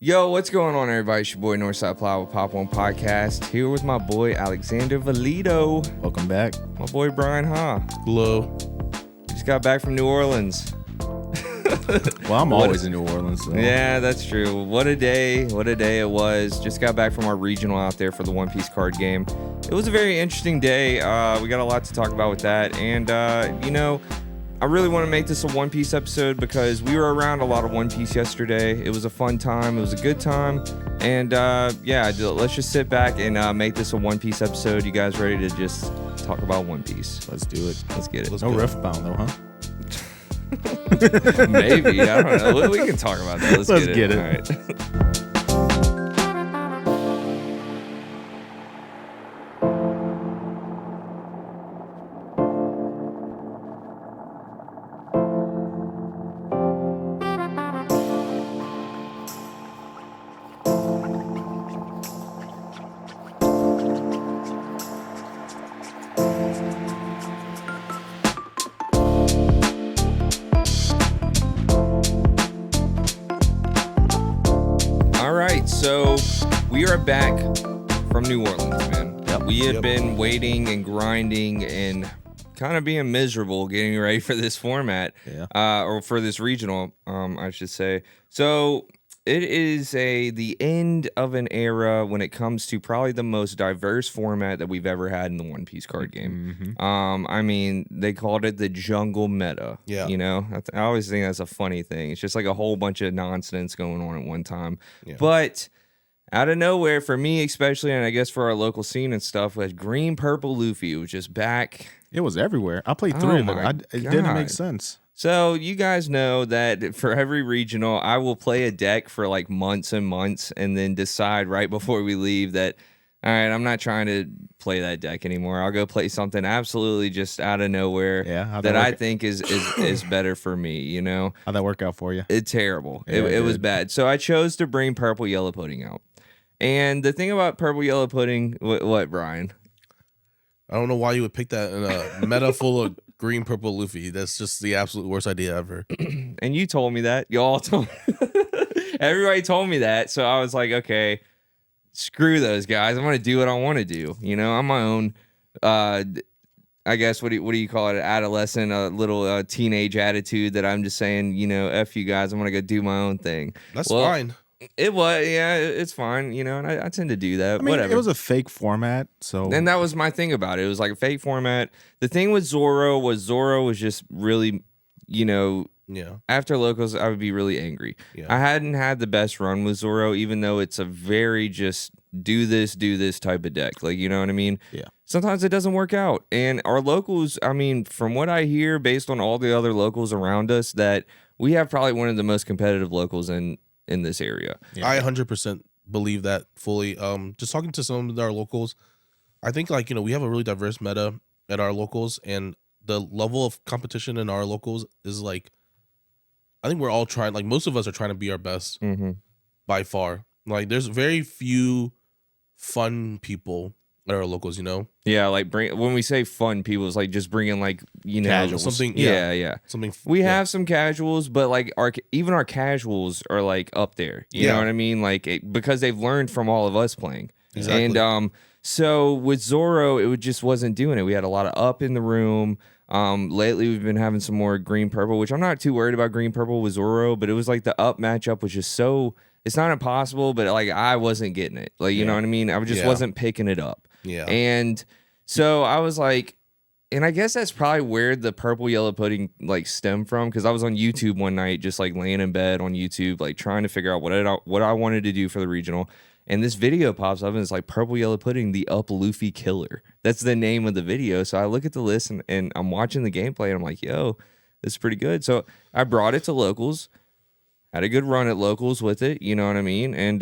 Yo, what's going on, everybody? It's your boy Side Ploud with Pop.1 Podcast. Here with my boy Alexander Valido. Welcome back. My boy Bryan Ha. Hello. Just got back from New Orleans. Well, I'm always in New Orleans. So. Yeah, that's true. What a day. What a day it was. Just got back from our regional out there for the One Piece card game. It was a very interesting day. We got a lot to talk about with that. And, I really want to make this a One Piece episode because we were around a lot of One Piece yesterday. It was a fun time. It was a good time. And let's just sit back and make this a One Piece episode. You guys ready to just talk about One Piece? Let's do it. Let's get it. No rift bound though, huh? Maybe. I don't know. We can talk about that. Let's get it. All right. So we are back from New Orleans, man. We had been waiting and grinding and kind of being miserable getting ready for this format, or for this regional, I should say. So it is the end of an era when it comes to probably the most diverse format that we've ever had in the One Piece card game. Mm-hmm. I mean, they called it the jungle meta. Yeah. You know, I always think that's a funny thing. It's just like a whole bunch of nonsense going on at one time. Yeah. But out of nowhere, for me especially, and I guess for our local scene and stuff, was green purple Luffy was just back. It was everywhere. I played three of them. It didn't make sense. So you guys know that for every regional, I will play a deck for like months and months and then decide right before we leave that, all right, I'm not trying to play that deck anymore. I'll go play something absolutely just out of nowhere that I think is better for me, you know? How'd that work out for you? It's terrible. Yeah, it was bad. So I chose to bring purple yellow pudding out. And the thing about purple yellow pudding, what, Brian? I don't know why you would pick that in a meta full of green purple Luffy. That's just the absolute worst idea ever. And you told me that. Y'all told me. Everybody told me that. So I was like, okay, screw those guys. I'm going to do what I want to do. You know, I'm my own, I guess, what do you call it? Adolescent, a little teenage attitude that I'm just saying, you know, F you guys. I'm going to go do my own thing. That's fine. It was, yeah, it's fine, you know, and I tend to do that. I mean, whatever. It was a fake format, so. And that was my thing about it. It was like a fake format. The thing with Zoro was just really, you know, after locals, I would be really angry. Yeah. I hadn't had the best run with Zoro, even though it's a very just do this type of deck. Like, you know what I mean? Yeah. Sometimes it doesn't work out. And our locals, I mean, from what I hear, based on all the other locals around us, that we have probably one of the most competitive locals in this area. Yeah. I 100% believe that fully. Just talking to some of our locals, I think like, you know, we have a really diverse meta at our locals, and the level of competition in our locals is like, I think we're all trying, like most of us are trying to be our best by far. Like there's very few fun people at our locals, you know? Yeah, like when we say fun people, it's like just bringing like, you know, casuals. Something. Yeah. Something. We have some casuals, but like even our casuals are like up there. You know what I mean? Like because they've learned from all of us playing. Exactly. And so with Zoro, it just wasn't doing it. We had a lot of up in the room. Lately we've been having some more green purple, which I'm not too worried about green purple with Zoro, but it was like the up matchup was just so, it's not impossible, but like I wasn't getting it. Like, you know what I mean? I just wasn't picking it up. Yeah. And so I was like, and I guess that's probably where the purple yellow pudding like stemmed from, because I was on YouTube one night, just like laying in bed on YouTube, like trying to figure out what I wanted to do for the regional. And this video pops up and it's like purple yellow pudding, the up Luffy killer. That's the name of the video. So I look at the list and I'm watching the gameplay and I'm like, yo, this is pretty good. So I brought it to locals. Had a good run at locals with it, you know what I mean? And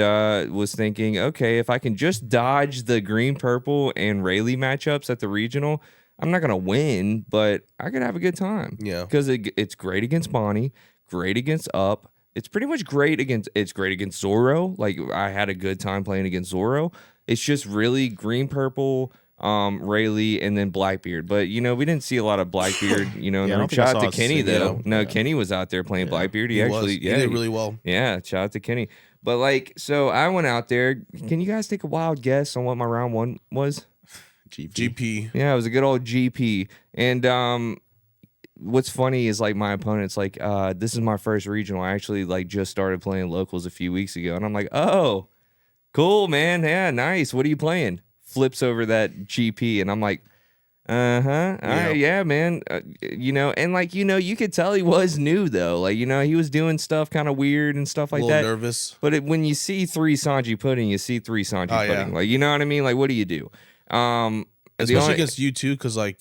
was thinking, okay, if I can just dodge the green, purple, and Rayleigh matchups at the regional, I'm not going to win, but I could have a good time. Yeah. Because it's great against Bonnie, great against Up. It's pretty much great against Zoro. Like, I had a good time playing against Zoro. It's just really green, purple, Rayleigh, and then Blackbeard. But, you know, we didn't see a lot of Blackbeard, you know. Yeah, shout out to Kenny, though. No, Kenny was out there playing Blackbeard. He actually did really well. Yeah, shout out to Kenny. But like, so I went out there. Can you guys take a wild guess on what my round one was? GP. Yeah, it was a good old GP. And what's funny is like my opponent's like, this is my first regional. I actually like just started playing locals a few weeks ago. And I'm like, oh, cool, man. Yeah, nice. What are you playing? Flips over that GP. And I'm like, all right, yeah, man. And like, you could tell he was new though. Like, he was doing stuff kind of weird and stuff like that. A little nervous. But when you see 3 Sanji pudding, you see 3 Sanji pudding. Yeah. Like, you know what I mean? Like, what do you do? Especially against you too, because like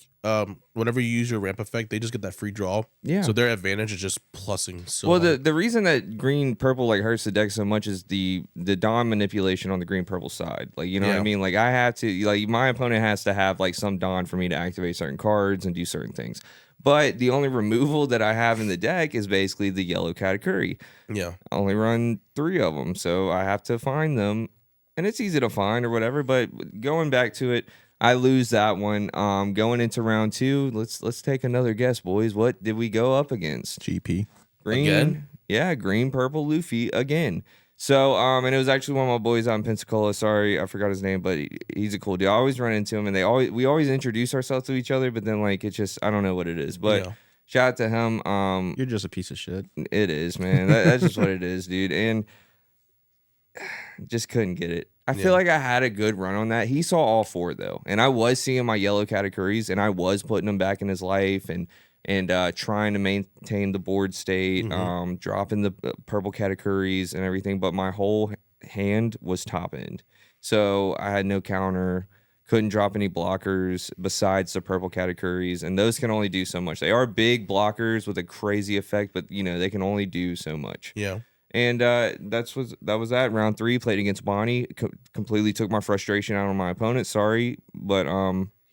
whenever you use your ramp effect, they just get that free draw. Yeah. So their advantage is just plussing so well, hard. the reason that green purple like hurts the deck so much is the Dawn manipulation on the green purple side. Like, you know what I mean? Like, I have to like my opponent has to have like some Dawn for me to activate certain cards and do certain things. But the only removal that I have in the deck is basically the yellow Katakuri. Yeah. I only run 3 of them, so I have to find them, and it's easy to find or whatever. But going back to it, I lose that one. Going into round 2, let's take another guess, boys. What did we go up against? GP. Green. Again? Yeah, green, purple, Luffy again. So, and it was actually one of my boys out in Pensacola. Sorry, I forgot his name, but he's a cool dude. I always run into him, and we always introduce ourselves to each other, but then like it's just I don't know what it is. But shout out to him. You're just a piece of shit. It is, man. That's just what it is, dude. And just couldn't get it. I feel like I had a good run on that. He saw all 4 though, and I was seeing my yellow Katakuris, and I was putting them back in his life, and trying to maintain the board state, dropping the purple Katakuris and everything. But my whole hand was top end, so I had no counter. Couldn't drop any blockers besides the purple Katakuris, and those can only do so much. They are big blockers with a crazy effect, but they can only do so much. Yeah. And that was that. Round 3, played against Bonnie. Completely took my frustration out on my opponent. Sorry, but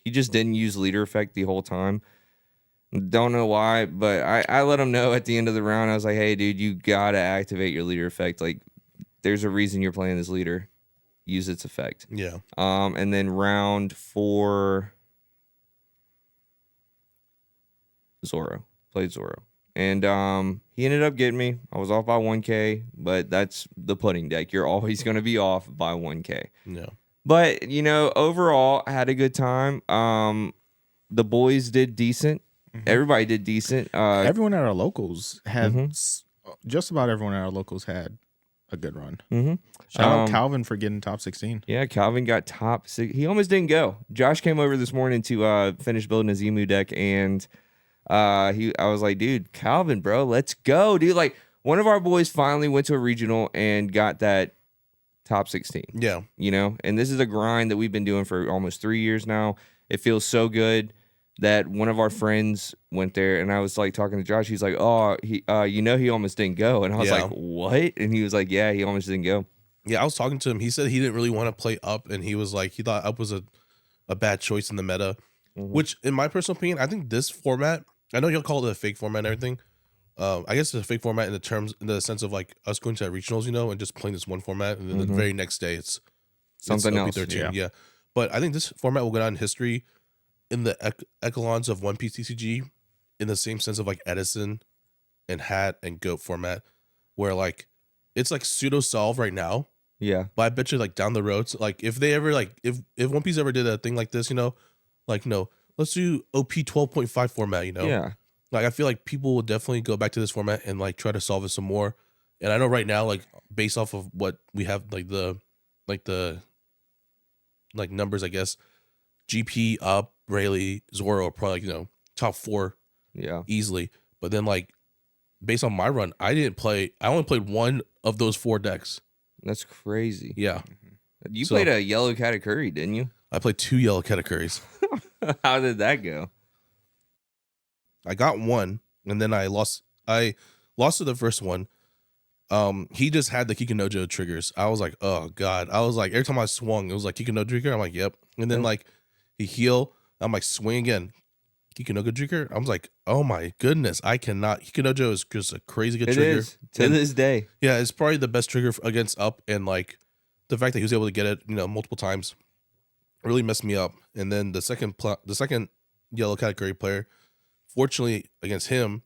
he just didn't use leader effect the whole time. Don't know why, but I let him know at the end of the round. I was like, hey, dude, you gotta activate your leader effect. Like, there's a reason you're playing this leader. Use its effect. Yeah. And then round 4, Zoro. Played Zoro. And he ended up getting me. I was off by 1K, but that's the pudding deck. You're always going to be off by 1K. Yeah. But, overall, I had a good time. The boys did decent. Everybody did decent. Everyone at our locals had, just about everyone at our locals had a good run. Shout out Calvin for getting top 16. Yeah, Calvin got top 6. He almost didn't go. Josh came over this morning to finish building his Emu deck, and I was like, dude, Calvin, bro, let's go, dude. Like, one of our boys finally went to a regional and got that top 16. Yeah. And this is a grind that we've been doing for almost 3 years now. It feels so good that one of our friends went there, and I was like talking to Josh. He's like, oh, he almost didn't go. And I was like, what? And he was like, yeah, he almost didn't go. Yeah, I was talking to him. He said he didn't really want to play up, and he was like, he thought up was a bad choice in the meta. Which, in my personal opinion, I think this format, I know you'll call it a fake format and everything. I guess it's a fake format in the sense of like us going to regionals, and just playing this one format, and then the very next day it's something else. OP13, yeah. But I think this format will go down in history in the echelons of One Piece TCG, in the same sense of like Edison and Hat and Goat format, where like it's like pseudo solve right now. Yeah. But I bet you like down the road, like if they ever like if One Piece ever did a thing like this, like let's do OP12.5 format, Yeah. Like I feel like people will definitely go back to this format and like try to solve it some more. And I know right now, like based off of what we have, like the numbers, I guess, GP, Up, Rayleigh, Zoro are probably like, top 4 easily. But then like based on my run, I only played one of those 4 decks. That's crazy. Yeah. You played a yellow Katakuri, didn't you? I played 2 yellow Katakuris. How did that go? I got one, and then I lost to the first one. He just had the Kikinojo triggers. I was like, oh god. I was like, every time I swung, it was like Kikinojo trigger. I'm like, yep. And then like he heal. I'm like, swing again. Kikinojo trigger. I was like, oh my goodness, I cannot. Kikinojo is just a crazy good trigger. It is to this day. Yeah, it's probably the best trigger against Up, and like the fact that he was able to get it, multiple times, really messed me up. And then the second yellow Katakuri player, fortunately against him,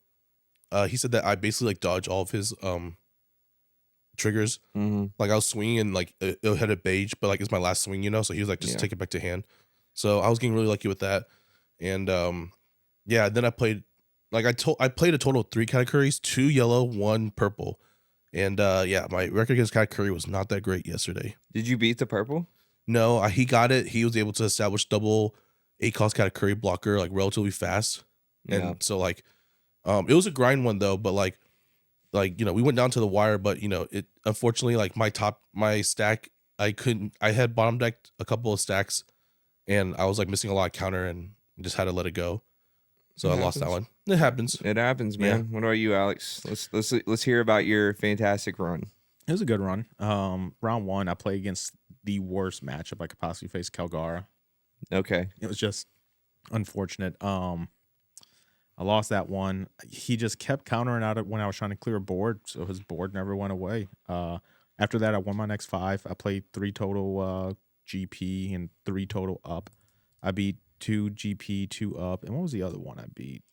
he said that I basically like dodge all of his triggers. Like I was swinging and like it had a beige, but like it's my last swing, you know. So he was like, just take it back to hand. So I was getting really lucky with that. And yeah, then I played like I played a total of 3 categories, 2 yellow, 1 purple. And yeah, my record against Katakuri was not that great yesterday. Did you beat the purple? No, he got it. He was able to establish double 8-cost Katakuri blocker like relatively fast. And so like it was a grind one though, but like you know, we went down to the wire, but you know, it unfortunately like my stack, I had bottom decked a couple of stacks and I was like missing a lot of counter and just had to let it go. So I lost that one. It happens. It happens, man. Yeah. What about you, Alex? Let's hear about your fantastic run. It was a good run. Round 1, I played against the worst matchup I could possibly face, Calgara. Okay. It was just unfortunate. I lost that one. He just kept countering out it when I was trying to clear a board, so his board never went away. After that, I won my next 5. I played 3 total GP and 3 total up. I beat 2 GP, 2 up, and what was the other one I beat?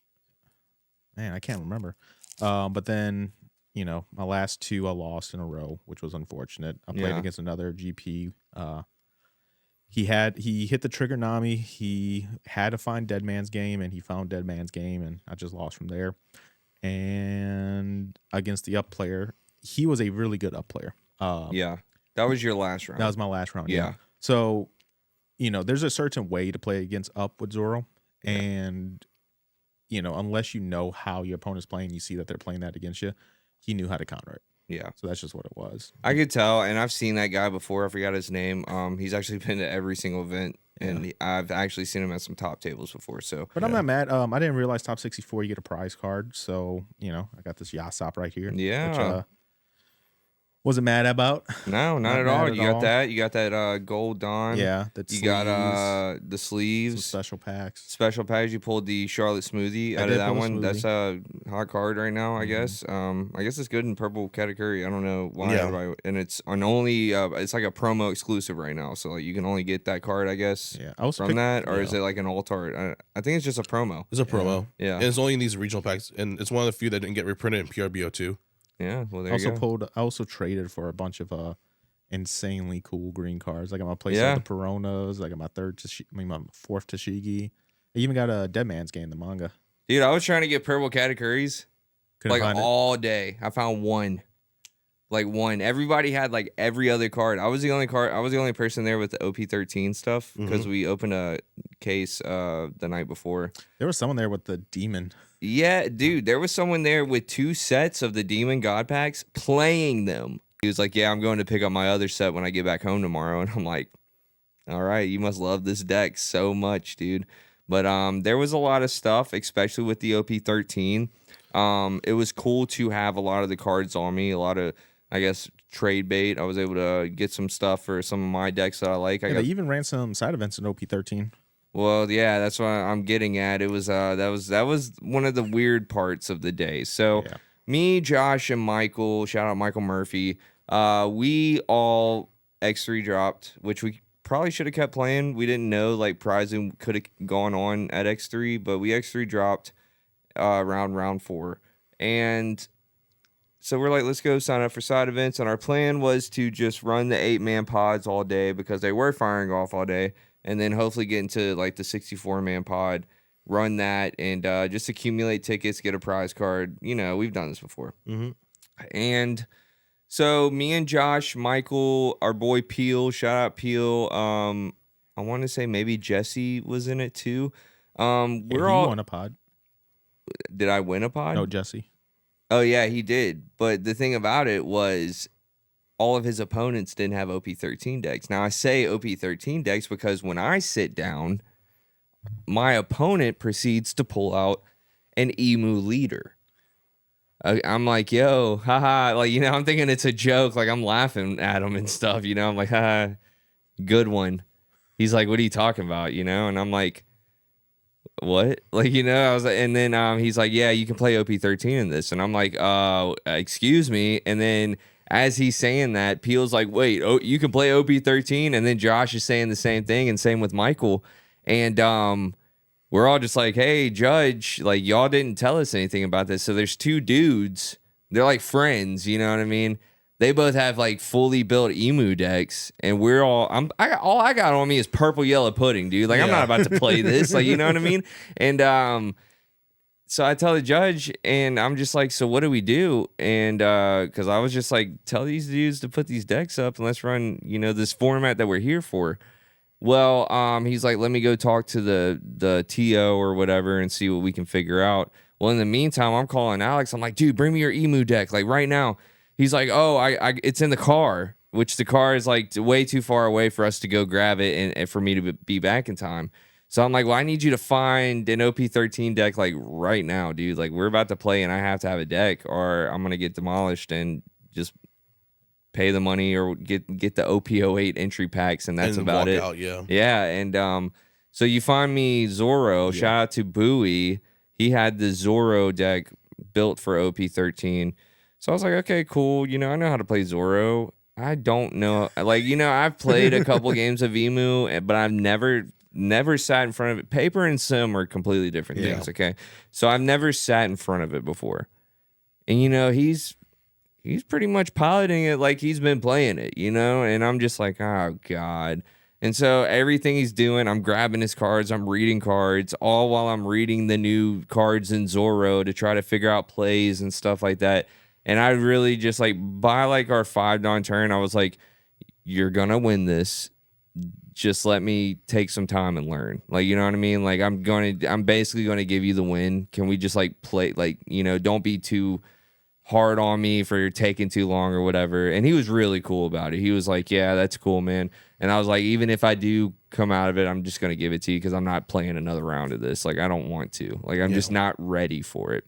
Man, I can't remember. But then, you know, my last 2 I lost in a row, which was unfortunate. I played against another GP. He hit the trigger Nami. He had to find Dead Man's Game, and he found Dead Man's Game, and I just lost from there. And against the up player, he was a really good up player. Yeah, that was your last round. That was my last round. Yeah. So, you know, there's a certain way to play against up with Zoro, and you know, unless you know how your opponent's playing, you see that they're playing that against you. He knew how to counter it. Yeah. So that's just what it was. I could tell, and I've seen that guy before. I forgot his name. He's actually been to every single event, and I've actually seen him at some top tables before. So, but I'm not mad. I didn't realize top 64 you get a prize card. So you know, I got this Yasop right here. Yeah. Which, wasn't mad about. No, not at all. You got that. You got that gold Dawn. Yeah. You got the sleeves. Some special packs. Special packs. You pulled the Charlotte Smoothie out of that one. That's a hot card right now, I guess. I guess it's good in purple category. I don't know why. Yeah. And it's on only. It's like a promo exclusive right now, so like you can only get that card, I guess. Yeah. From that, or is it like an alt art? I think it's just a promo. It's a promo. Yeah. And it's only in these regional packs, and it's one of the few that didn't get reprinted in PRBO too. Yeah, well, there you go. I also traded for a bunch of insanely cool green cards. I got my place of the Peronas. I got my 4th Tashigi. I even got a Dead Man's Game, the manga. Dude, I was trying to get purple categories like all day. I found one. Like one. Everybody had like every other card. I was the only person there with the OP13 stuff because we opened a case the night before. There was someone there with the demon. Yeah, dude, there was someone there with 2 sets of the Demon God Packs playing them. He was like, yeah, I'm going to pick up my other set when I get back home tomorrow. And I'm like, all right, you must love this deck so much, dude. But there was a lot of stuff, especially with the OP13. It was cool to have a lot of the cards on me, a lot of, I guess, trade bait. I was able to get some stuff for some of my decks that I like. They even ran some side events in OP13. Well, yeah, that's what I'm getting at. It was that was one of the weird parts of the day. So me, Josh, and Michael, shout out Michael Murphy, we all X3 dropped, which we probably should have kept playing. We didn't know like prizing could have gone on at X3, but we X3 dropped round 4. And so we're like, let's go sign up for side events. And our plan was to just run the 8-man pods all day because they were firing off all day. And then hopefully get into like the 64-man pod, run that, and just accumulate tickets, get a prize card. You know, we've done this before. And so me and Josh, Michael, our boy Peel, shout out Peel. I want to say maybe Jesse was in it too. We're all won a pod. Did I win a pod? No, Jesse. Oh yeah, he did. But the thing about it was, all of his opponents didn't have OP13 decks. Now, I say OP13 decks because when I sit down, my opponent proceeds to pull out an Emu leader. I'm like, yo, haha. Like, you know, I'm thinking it's a joke. Like, I'm laughing at him and stuff, you know. I'm like, haha, good one. He's like, what are you talking about, you know? And I'm like, what? Like, you know, I was like, and then he's like, yeah, you can play OP13 in this. And I'm like, excuse me. And then as he's saying that, Peel's like, wait, you can play OP13? And then Josh is saying the same thing, and same with Michael. And we're all just like, hey, Judge, like, y'all didn't tell us anything about this. So there's 2 dudes. They're like friends, you know what I mean? they both have like fully built Emu decks, and we're all all I got on me is purple yellow pudding, dude. Like I'm not about to play this, like you know what I mean? And so I tell the judge, and I'm just like, so what do we do? And because I was just like, tell these dudes to put these decks up and let's run, you know, this format that we're here for. Well, he's like, let me go talk to the TO or whatever and see what we can figure out. Well, in the meantime, I'm calling Alex. I'm like, dude, bring me your Emu deck, like right now. He's like, oh, it's in the car, which the car is like way too far away for us to go grab it and for me to be back in time. So I'm like, well, I need you to find an OP13 deck like right now, dude. Like we're about to play and I have to have a deck or I'm going to get demolished and just pay the money or get the OP08 entry packs. And that's about it. Out, yeah. Yeah. And so you find me Zoro. Yeah. Shout out to Bowie. He had the Zoro deck built for OP13. So I was like, okay, cool. You know, I know how to play Zoro. I don't know. Like, you know, I've played a couple games of Emu, but I've never sat in front of it. Paper and sim are completely different things, okay? So I've never sat in front of it before. And, you know, he's pretty much piloting it like he's been playing it, you know? And I'm just like, oh, God. And so everything he's doing, I'm grabbing his cards, I'm reading cards, all while I'm reading the new cards in Zoro to try to figure out plays and stuff like that. And I really just like, by like our 5-Don turn, I was like, you're going to win this. Just let me take some time and learn. Like, you know what I mean? Like, I'm basically going to give you the win. Can we just like play, like, you know, don't be too hard on me for taking too long or whatever. And he was really cool about it. He was like, yeah, that's cool, man. And I was like, even if I do come out of it, I'm just going to give it to you because I'm not playing another round of this. Like, I don't want to. Like, I'm just not ready for it.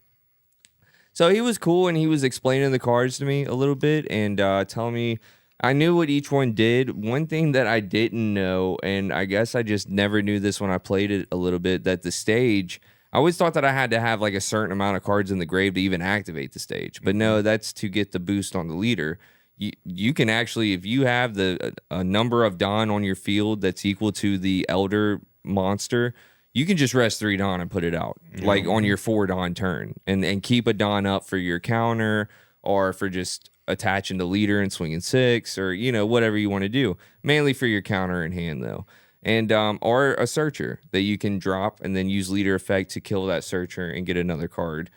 So he was cool, and he was explaining the cards to me a little bit and telling me I knew what each one did. One thing that I didn't know, and I guess I just never knew this when I played it a little bit, that the stage, I always thought that I had to have like a certain amount of cards in the grave to even activate the stage. But no, that's to get the boost on the leader. You can actually, if you have a number of Don on your field that's equal to the Elder monster, you can just rest 3 Don and put it out, like on your 4 Don turn, and keep a Don up for your counter or for just attaching the leader and swinging 6 or, you know, whatever you want to do. Mainly for your counter in hand, though. And or a searcher that you can drop and then use leader effect to kill that searcher and get another card.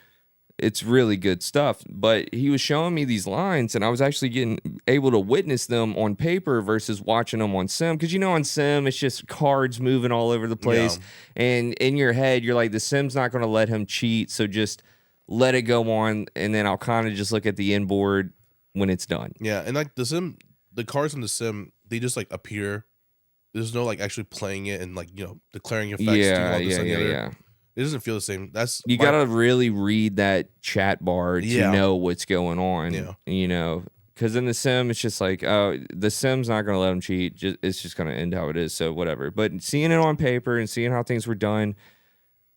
It's really good stuff. But he was showing me these lines, and I was actually getting able to witness them on paper versus watching them on sim. Because, you know, on sim, it's just cards moving all over the place. Yeah. And in your head, you're like, the sim's not going to let him cheat, so just let it go on, and then I'll kind of just look at the end board when it's done. Yeah, and like the cards in the sim, they just like appear. There's no like actually playing it and like, you know, declaring effects. Yeah. It doesn't feel the same. You gotta really read that chat bar to know what's going on. Yeah. You know, because in the sim, it's just like, oh, the sim's not gonna let them cheat. It's just gonna end how it is. So whatever. But seeing it on paper and seeing how things were done,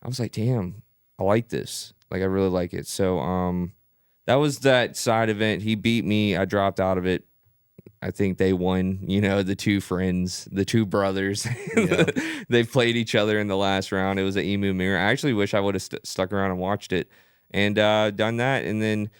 I was like, damn, I like this. Like I really like it. So that was that side event. He beat me. I dropped out of it. I think they won, you know, the 2 friends, the 2 brothers. Yeah. They played each other in the last round. It was an Emu mirror. I actually wish I would have stuck around and watched it and done that. And then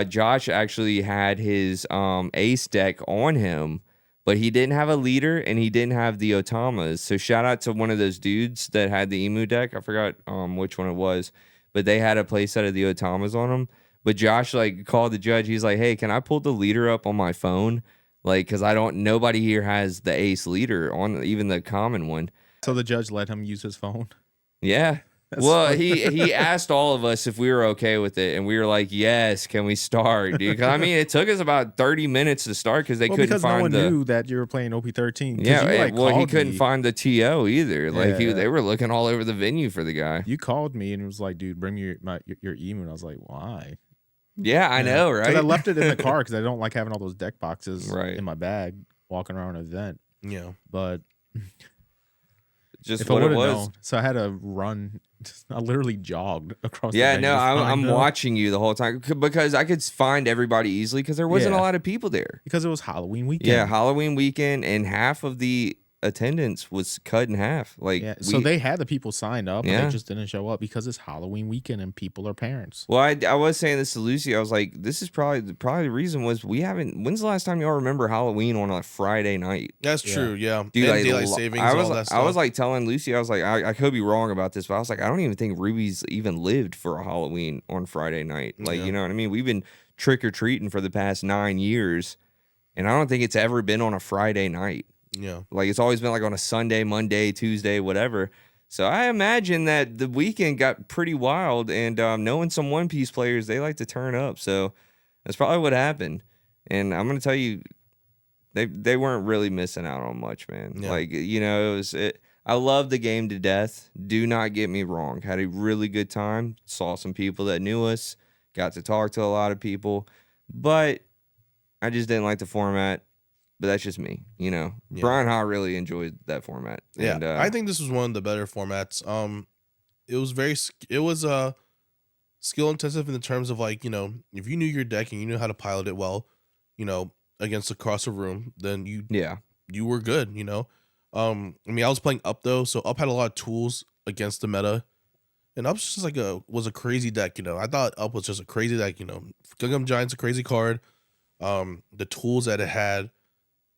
Josh actually had his ace deck on him, but he didn't have a leader and he didn't have the Otamas. So shout out to one of those dudes that had the Emu deck. I forgot which one it was, but they had a playset of the Otamas on them. But Josh like called the judge. He's like, hey, can I pull the leader up on my phone? Like, because nobody here has the ace leader on, even the common one. So the judge let him use his phone? Yeah. Well, he asked all of us if we were okay with it, and we were like, yes, can we start, dude? Because, I mean, it took us about 30 minutes to start because they couldn't find no one knew that you were playing OP13. Yeah, he couldn't find the TO either. Like, they were looking all over the venue for the guy. You called me and it was like, dude, bring me your Emu. And I was like, why? Yeah, I know, right? Because I left it in the car because I don't like having all those deck boxes in my bag walking around an event. Yeah. But just what it was. Known, so I had to run. I literally jogged across the venue. I'm watching you the whole time because I could find everybody easily because there wasn't a lot of people there. Because it was Halloween weekend. Yeah, Halloween weekend, and half of the attendance was cut in half. Like, Yeah, so they had the people signed up, and Yeah. they just didn't show up because it's Halloween weekend and people are parents. Well, I was saying this to Lucy. I was like, this is probably the reason was we haven't. When's the last time y'all remember Halloween on a Friday night? That's true. Yeah, Dude, and like, daylight savings. I was all that stuff. I was like telling Lucy, I was like, I could be wrong about this, but I was like, I don't even think Ruby's even lived for a Halloween on Friday night. Like, Yeah. you know what I mean? We've been trick or treating for the past 9 years, and I don't think it's ever been on a Friday night. Yeah. Like, it's always been like on a Sunday, Monday, Tuesday, whatever. So I imagine that the weekend got pretty wild, and knowing some One Piece players, they like to turn up. So that's probably what happened. And I'm gonna tell you, they weren't really missing out on much, man. Yeah. Like, you know, I love the game to death. Do not get me wrong. Had a really good time. Saw some people that knew us. Got to talk to a lot of people, but I just didn't like the format. But that's just me, you know. Yeah. Bryan Ha really enjoyed that format. Yeah, And, I think this was one of the better formats. It was skill intensive in the terms of, like, you know, if you knew your deck and you knew how to pilot it well, you know, against across the room, then you were good, you know. I mean, I was playing Up though, so Up had a lot of tools against the meta, and Up's just like was a crazy deck, you know. I thought Up was just a crazy deck, you know. Gungam Giant's a crazy card. The tools that it had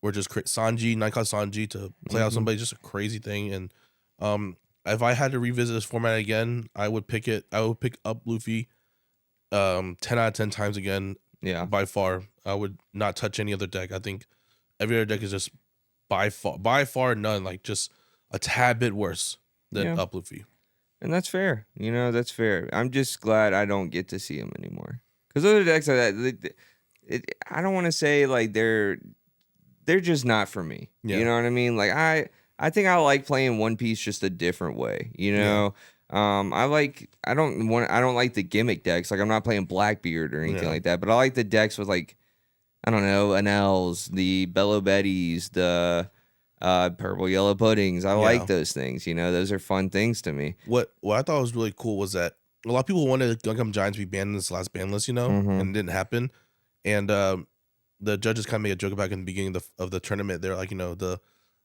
were just Sanji, Nightclad Sanji to play out somebody, just a crazy thing. And if I had to revisit this format again, I would pick up Luffy 10 out of 10 times again. Yeah. By far. I would not touch any other deck. I think every other deck is just by far none, like just a tad bit worse than Up Luffy. And that's fair. You know, that's fair. I'm just glad I don't get to see him anymore. Because other decks like that, I don't want to say like they're just not for me. Yeah. You know what I mean? Like I think I like playing One Piece just a different way. You know, I don't like the gimmick decks. Like, I'm not playing Blackbeard or anything like that. But I like the decks with, like, I don't know, Anels, the Bello Betties, the purple yellow puddings. I like those things. You know, those are fun things to me. What I thought was really cool was that a lot of people wanted Gungam Giants to be banned in this last ban list, you know, and it didn't happen. And the judges kind of made a joke about in the beginning of the tournament. They're like, you know, the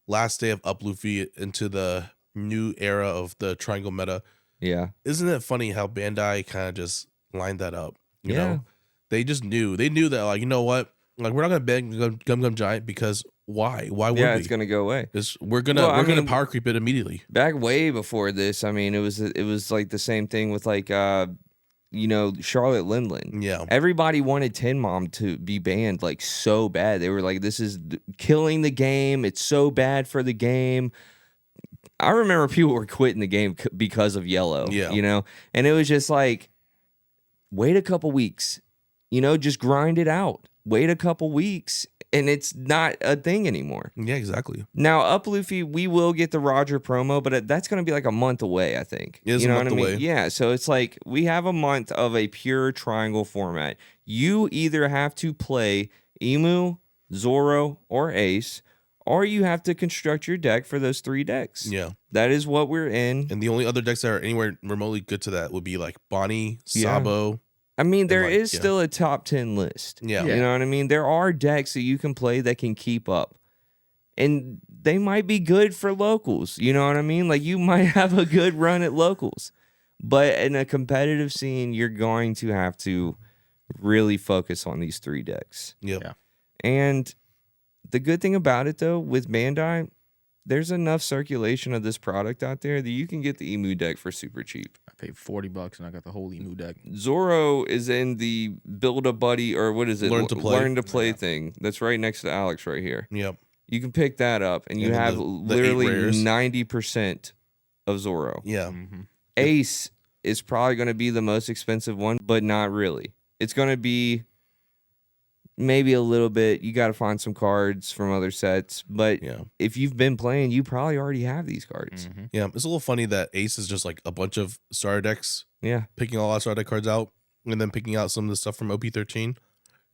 last day of Up Luffy into the new era of the triangle meta. Yeah. Isn't it funny how Bandai kind of just lined that up? You know, they just knew. They knew that, like, you know what? Like, we're not going to ban Gum Giant because why? Why would we? It's going to go away. We're gonna power creep it immediately. Back way before this, I mean, it was like the same thing with, like, you know, Charlotte Lindland. Yeah. Everybody wanted Tin Mom to be banned, like, so bad. They were like, this is killing the game. It's so bad for the game. I remember people were quitting the game because of Yellow. Yeah. You know? And it was just like, wait a couple weeks. You know, just grind it out. Wait a couple weeks. And it's not a thing anymore. Yeah, exactly. Now, Up Luffy, we will get the Roger promo, but that's going to be like a month away, I think. It is you know a month what I mean? away. Yeah, so it's like we have a month of a pure triangle format. You either have to play Emu, Zoro, or Ace, or you have to construct your deck for those 3 decks. Yeah. That is what we're in. And the only other decks that are anywhere remotely good to that would be like Bonnie, Sabo. I mean, there like, is still a top 10 list. Yeah. You know what I mean? There are decks that you can play that can keep up. And they might be good for locals. You know what I mean? Like, you might have a good run at locals. But in a competitive scene, you're going to have to really focus on these 3 decks. Yep. Yeah. And the good thing about it, though, with Bandai, there's enough circulation of this product out there that you can get the Emu deck for super cheap. I paid $40 and I got the whole Emu deck. Zoro is in the Build a Buddy, or what is it? Learn to Play. Thing. That's right next to Alex right here. Yep. You can pick that up, and you And then have the literally 8 rares. 90% of Zoro. Yeah. Mm-hmm. Ace is probably going to be the most expensive one, but not really. It's going to be maybe a little bit. You got to find some cards from other sets, but Yeah. if you've been playing, you probably already have these cards. Mm-hmm. Yeah. It's a little funny that Ace is just like a bunch of starter decks, Yeah. picking all our starter deck cards out, and then picking out some of the stuff from OP13,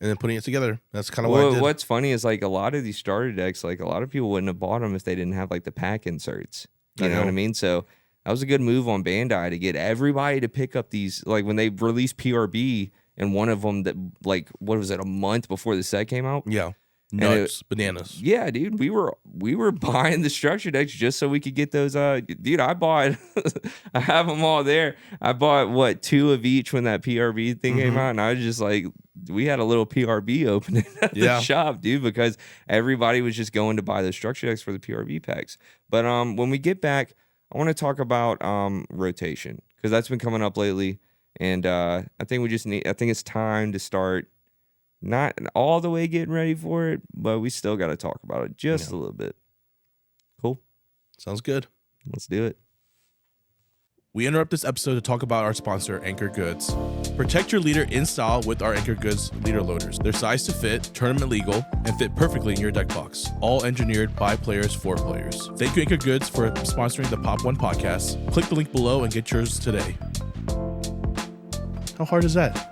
and then putting it together. That's kind of what I did. What's funny is, like, a lot of these starter decks, like, a lot of people wouldn't have bought them if they didn't have, like, the pack inserts. You know what I mean? So that was a good move on Bandai to get everybody to pick up these. Like, when they released PRB, and one of them that, like, what was it, a month before the set came out? Yeah. Nuts, bananas. Yeah, dude, we were buying the structure decks just so we could get those. Dude, I bought. I have them all there. I bought 2 of each when that PRB thing came out, and I was just like, we had a little PRB opening at the shop, dude, because everybody was just going to buy the structure decks for the PRB packs. But when we get back, I want to talk about rotation because that's been coming up lately, and I think it's time to start. Not all the way getting ready for it, but we still got to talk about it just a little bit. Cool. Sounds good. Let's do it. We interrupt this episode to talk about our sponsor, Anchor Goods. Protect your leader in style with our Anchor Goods leader loaders. They're sized to fit, tournament legal, and fit perfectly in your deck box. All engineered by players for players. Thank you, Anchor Goods, for sponsoring the Pop.1 podcast. Click the link below and get yours today. How hard is that?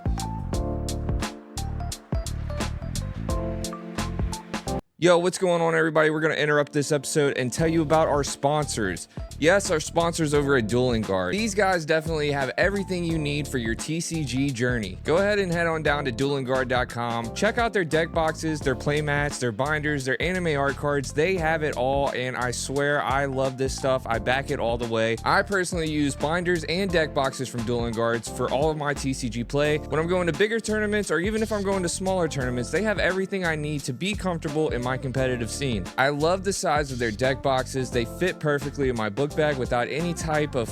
Yo, what's going on, everybody? We're going to interrupt this episode and tell you about our sponsors. Yes, our sponsors over at Dueling Guard. These guys definitely have everything you need for your TCG journey. Go ahead and head on down to duelingguard.com. Check out their deck boxes, their playmats, their binders, their anime art cards. They have it all, and I swear I love this stuff. I back it all the way. I personally use binders and deck boxes from Dueling Guards for all of my TCG play. When I'm going to bigger tournaments, or even if I'm going to smaller tournaments, they have everything I need to be comfortable in my competitive scene. I love the size of their deck boxes. They fit perfectly in my book bag without any type of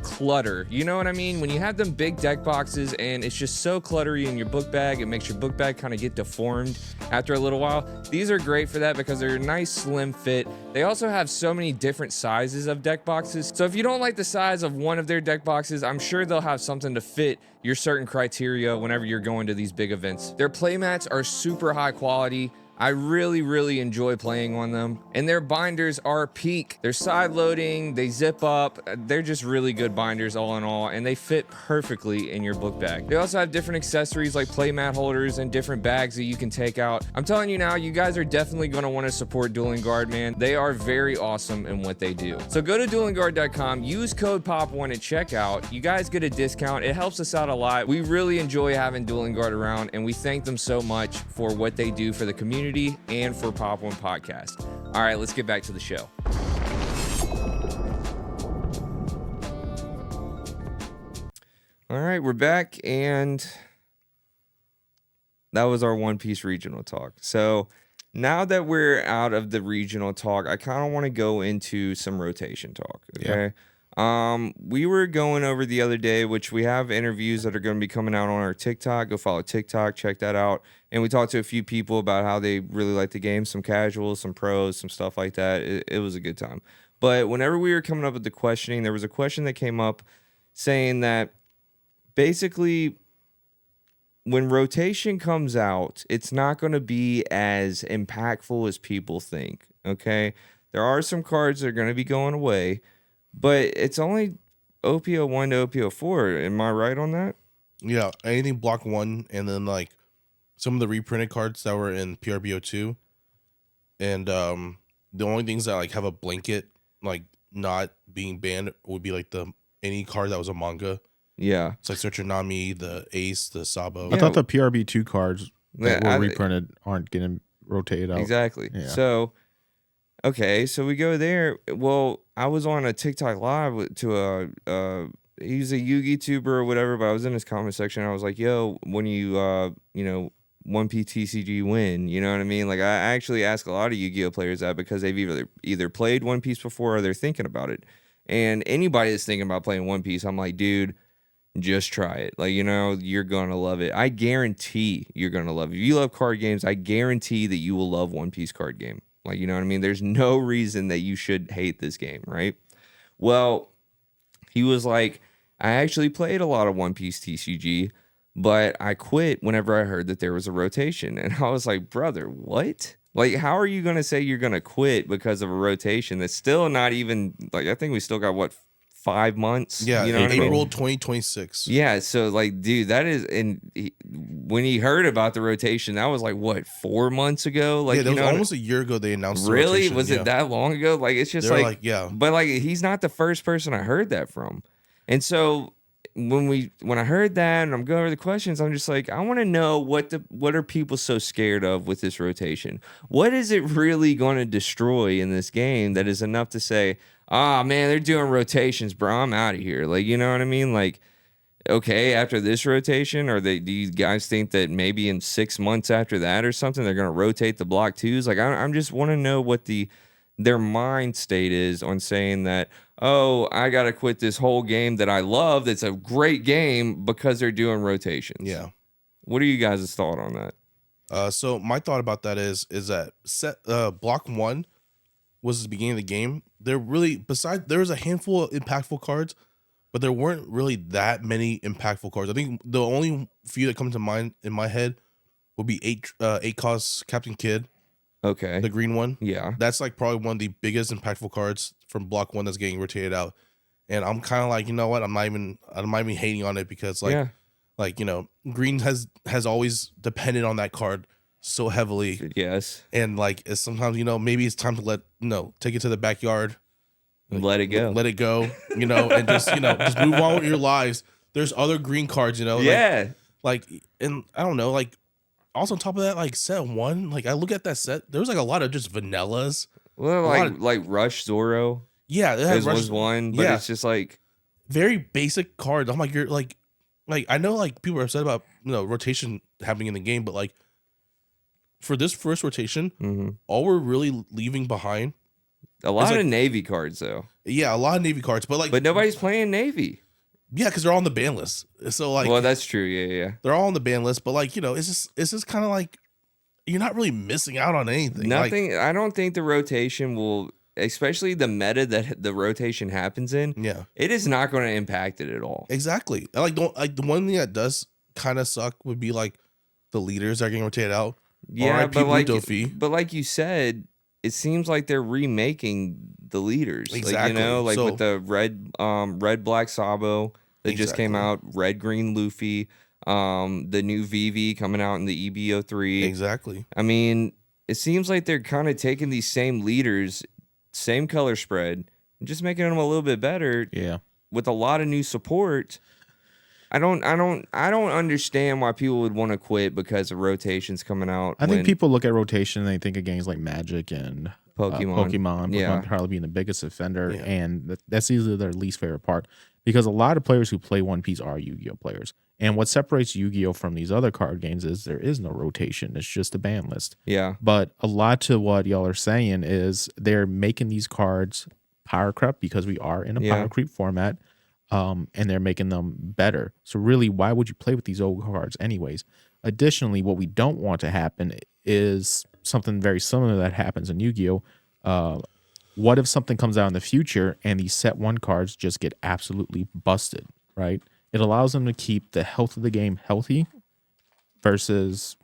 clutter. You know what I mean? When you have them big deck boxes and it's just so cluttery in your book bag, it makes your book bag kind of get deformed after a little while. These are great for that because they're a nice slim fit. They also have so many different sizes of deck boxes. So if you don't like the size of one of their deck boxes, I'm sure they'll have something to fit your certain criteria whenever you're going to these big events. Their playmats are super high quality. I really enjoy playing on them, and their binders are peak. They're side loading, they zip up. They're just really good binders all in all, and they fit perfectly in your book bag. They also have different accessories like playmat holders and different bags that you can take out. I'm telling you now, you guys are definitely going to want to support Dueling Guard, man. They are very awesome in what they do. So go to duelingguard.com, use code POP1 at checkout. You guys get a discount. It helps us out a lot. We really enjoy having Dueling Guard around, and we thank them so much for what they do for the community and for Pop.1 podcast. All right, let's get back to the show. All right, we're back, and that was our One Piece regional talk. So now that we're out of the regional talk, I kind of want to go into some rotation talk. Okay. We were going over the other day, which we have interviews that are going to be coming out on our TikTok. Go follow TikTok, check that out. And we talked to a few people about how they really like the game, some casuals, some pros, some stuff like that. It was a good time. But whenever we were coming up with the questioning, there was a question that came up saying that basically when rotation comes out, it's not going to be as impactful as people think. Okay. There are some cards that are going to be going away, but it's only OP01 to OP04. Am I right on that? Yeah, anything block 1, and then like some of the reprinted cards that were in PRBO2, and the only things that like have a blanket like not being banned would be like any card that was a manga. Yeah, it's like Searcher Nami, the Ace, the Sabo. I thought the PRB2 cards that were reprinted aren't getting rotated out. Exactly. Yeah. So okay, so we go there. Well, I was on a TikTok live to he's a Yugi tuber or whatever, but I was in his comment section. I was like, yo, when you 1P TCG win, you know what I mean? Like, I actually ask a lot of Yu-Gi-Oh players that because they've either played One Piece before or they're thinking about it. And anybody that's thinking about playing One Piece, I'm like, dude, just try it. Like, you're going to love it. I guarantee you're going to love it. If you love card games, I guarantee that you will love One Piece card game. Like, you know what I mean? There's no reason that you should hate this game, right? Well, he was like, I actually played a lot of One Piece TCG, but I quit whenever I heard that there was a rotation. And I was like, brother, what? Like, how are you going to say you're going to quit because of a rotation that's still not even, like, I think we still got, 5 months? Yeah, you know what I mean? April 2026. Yeah, so, like, dude, that is, and when he heard about the rotation, that was, 4 months ago? Like, yeah, that was almost a year ago they announced the really? rotation. Was it that long ago? Like, it's just yeah. But, he's not the first person I heard that from. And so, when I heard that and I'm going over the questions, I'm just like, I want to know what are people so scared of with this rotation? What is it really going to destroy in this game that is enough to say, ah, man, they're doing rotations, bro, I'm out of here. Like, you know what I mean? Like, okay, after this rotation, do you guys think that maybe in 6 months after that or something, they're going to rotate the block twos? Like, I'm just want to know what their mind state is on saying that, oh, I got to quit this whole game that I love. That's a great game because they're doing rotations. Yeah. What are you guys' thought on that? So my thought about that is that block 1 was the beginning of the game. There was a handful of impactful cards, but there weren't really that many impactful cards. I think the only few that come to mind in my head would be 8 cost Captain Kidd. Okay. The green one. Yeah. That's like probably one of the biggest impactful cards from block 1 that's getting rotated out. And I'm kind of like, you know what? I'm not even hating on it because like, you know, green has always depended on that card so heavily. Yes. And like it's sometimes, you know, maybe it's time to take it to the backyard. Let it go. Let it go, you know, and just, you know, just move on with your lives. There's other green cards, you know. Yeah. Like and I don't know, like also on top of that, like set 1, like I look at that set, there was like a lot of just vanillas. Well, like Rush Zoro. Yeah, it was one, but it's just like very basic cards. I'm like, you're like I know like people are upset about, you know, rotation happening in the game, but like for this first rotation, all we're really leaving behind a lot of Navy cards though. Yeah, a lot of Navy cards, but nobody's playing Navy. Yeah, because they're all on the ban list. So like, well, that's true. Yeah. They're all on the ban list, but like, you know, it's just kind of like you're not really missing out on anything. Nothing. I don't think the rotation will, especially the meta that the rotation happens in. Yeah, it is not going to impact it at all. Exactly. Like the one thing that does kind of suck would be like the leaders that are getting rotated out. Yeah, but like you said, it seems like they're remaking the leaders. Exactly. Like, you know, like with the red black Sabo that just came out, red green Luffy, the new VV coming out in the EB03. Exactly. I mean, it seems like they're kind of taking these same leaders, same color spread, and just making them a little bit better. Yeah. With a lot of new support. I don't understand why people would want to quit because of rotations coming out. I think people look at rotation and they think of games like Magic and Pokemon probably being the biggest offender, and that's easily their least favorite part because a lot of players who play One Piece are Yu-Gi-Oh players, and what separates Yu-Gi-Oh from these other card games is there is no rotation; it's just a ban list. Yeah, but a lot to what y'all are saying is they're making these cards power creep because we are in a power creep format. And they're making them better. So really, why would you play with these old cards anyways? Additionally, what we don't want to happen is something very similar that happens in Yu-Gi-Oh! What if something comes out in the future and these set 1 cards just get absolutely busted, right? It allows them to keep the health of the game healthy versus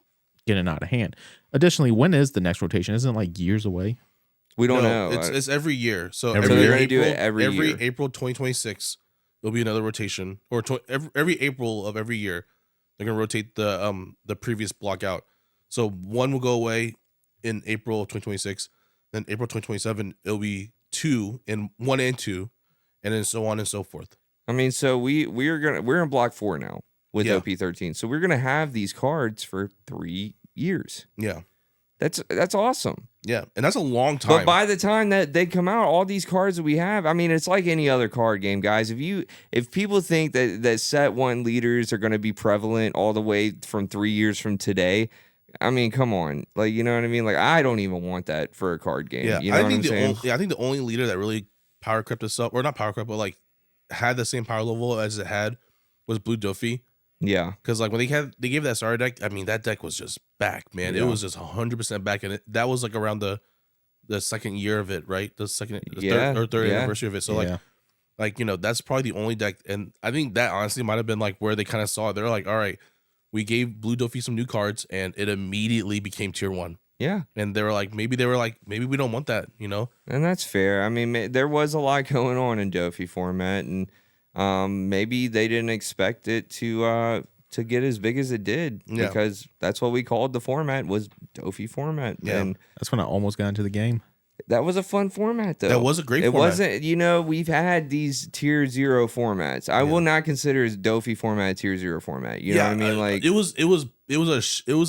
getting out of hand. Additionally, when is the next rotation? Isn't it like years away? We don't know. It's every year. So they're going to do it every year. April 2026. There'll be another rotation, or every April of every year, they're gonna rotate the previous block out. So one will go away in April of 2026, then April 2027 it'll be 1 and 2, and then so on and so forth. I mean, so we're in block 4 now with OP13, so we're gonna have these cards for 3 years. Yeah, that's awesome. Yeah, and that's a long time. But by the time that they come out, all these cards that we have, I mean, it's like any other card game, guys. If people think that set 1 leaders are going to be prevalent all the way from 3 years from today, I mean, come on, like, you know what I mean? Like, I don't even want that for a card game. Yeah, you know what I'm saying? I think the only leader that really power crept us up, or not power crept, but like had the same power level as it had was Blue Duffy. Yeah, because like when they gave that starter deck, I mean that deck was just back, man. It was just 100% back, and that was like around the second year of it, right? The third anniversary of it. So like you know that's probably the only deck, and I think that honestly might have been like where they kind of saw it. They're like, all right, we gave Blue Duffy some new cards, and it immediately became tier 1. Yeah, and they were like, maybe we don't want that, you know. And that's fair. I mean, there was a lot going on in Duffy format, and maybe they didn't expect it to get as big as it did because that's what we called the format was Dofi format. Yeah. And that's when I almost got into the game. That was a fun format, though. That was a great it format. wasn't, you know, we've had these tier 0 formats. I will not consider Dofi format a tier 0 format. You know what I mean? Like it was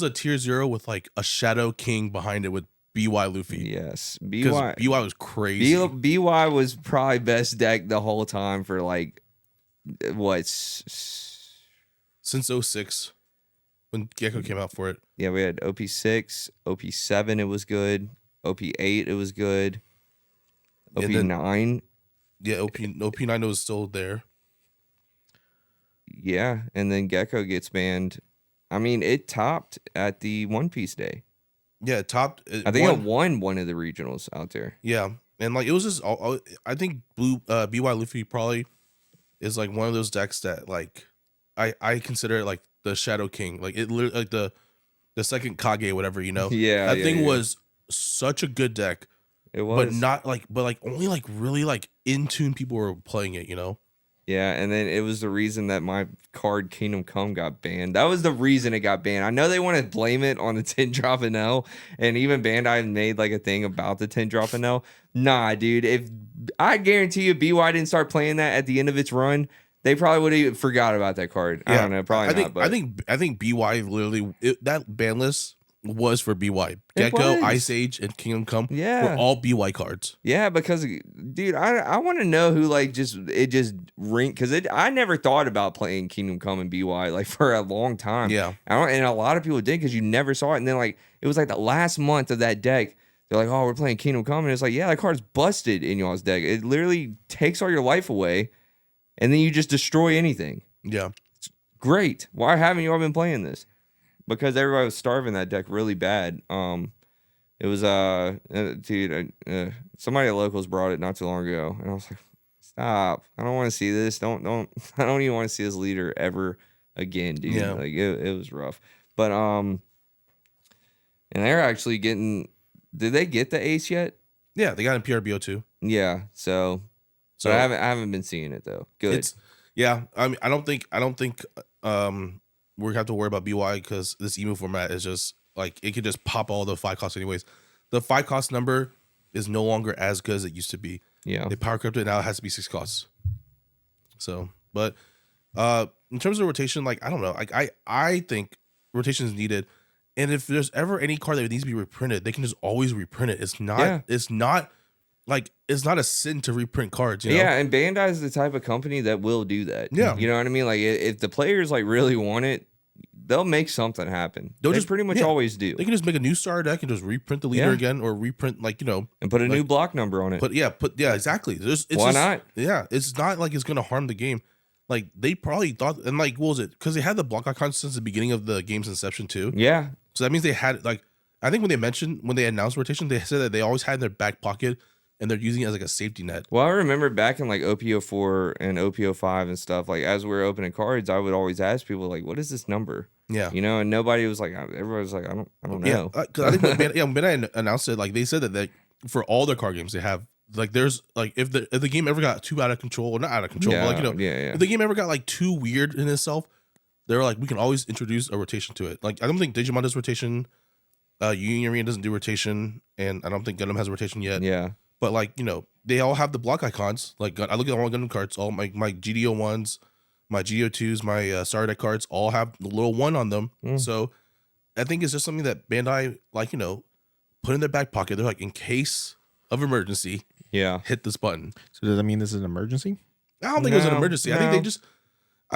a tier 0 with like a Shadow King behind it with BY Luffy. Yes. BY was crazy. BY was probably best deck the whole time for like what since 06 when Gecko came out for it. Yeah, we had OP6, OP7 it was good. OP8 it was good. OP9. Yeah, OP9 was still there. Yeah, and then Gecko gets banned. I mean, it topped at the One Piece Day. Yeah, it topped. I think it won one of the regionals out there. Yeah, and like it was just. I think BY Luffy probably is like one of those decks that like I consider it like the Shadow King. Like it literally like the second Kage, whatever, you know. Yeah, that thing was such a good deck. It was, but only like really like in tune people were playing it, you know. Yeah, and then it was the reason that my card Kingdom Come got banned. That was the reason it got banned. I know they want to blame it on the 10 drop and L, and even Bandai made like a thing about the 10 drop and L. Nah, dude, if I guarantee you BY didn't start playing that at the end of its run, they probably would have forgot about that card. Yeah, I don't know, probably not. But I think BY literally that ban list was for BY. Gecko, Ice Age, and Kingdom Come were all BY cards. Yeah, because dude, I want to know who like just ring because I never thought about playing Kingdom Come and BY like for a long time. Yeah, and a lot of people did because you never saw it, and then like it was like the last month of that deck. They're like, oh, we're playing Kingdom Come, and it's like, yeah, that card's busted in y'all's deck. It literally takes all your life away, and then you just destroy anything. Yeah, it's great. Why haven't you all been playing this? Because everybody was starving that deck really bad. It was dude, somebody at Locals brought it not too long ago, and I was like, stop! I don't want to see this. Don't. I don't even want to see this leader ever again, dude. Yeah. Like it was rough. But and they're actually getting. Did they get the ace yet? Yeah, they got in PRBO too. Yeah, so but I haven't been seeing it though. Good. I mean, I don't think we have to worry about BY because this Emu format is just like it could just pop all the 5 costs anyways. The 5 cost number is no longer as good as it used to be. Yeah, they power crypto now. It has to be 6 costs. So, but in terms of rotation, like I don't know, like I think rotation is needed, and if there's ever any card that needs to be reprinted, they can just always reprint it. It's not a sin to reprint cards. You know? Yeah, and Bandai is the type of company that will do that. Yeah, you know what I mean. Like if the players like really want it, they'll make something happen. They just pretty much always do. They can just make a new star deck and just reprint the leader again, or reprint and put a new block number on it. Exactly. Why not? Yeah, it's not like it's gonna harm the game. Like they probably thought, and like what was it? Because they had the block icons since the beginning of the game's inception too. Yeah. So that means they had like I think when they announced rotation, they said that they always had in their back pocket. And they're using it as like a safety net. Well, I remember back in like OP04 and OP05 and stuff, like as we were opening cards, I would always ask people like, what is this number? Yeah. You know, and nobody was like, everybody was like, I don't know. Yeah, because I think when Bandai announced it, like they said that for all their card games, they have like there's like if the game ever got too out of control, or not out of control, but like if the game ever got like too weird in itself, they were like, we can always introduce a rotation to it. Like I don't think Digimon does rotation, Union Arena doesn't do rotation, and I don't think Gundam has a rotation yet. Yeah. But like, they all have the block icons. Like I look at all my Gundam cards, all my GDO ones, my GDO 2s, my Star deck cards all have the little 1 on them. So I think it's just something that Bandai put in their back pocket. They're like, in case of emergency, hit this button. So does that mean this is an emergency? I don't think it was an emergency. I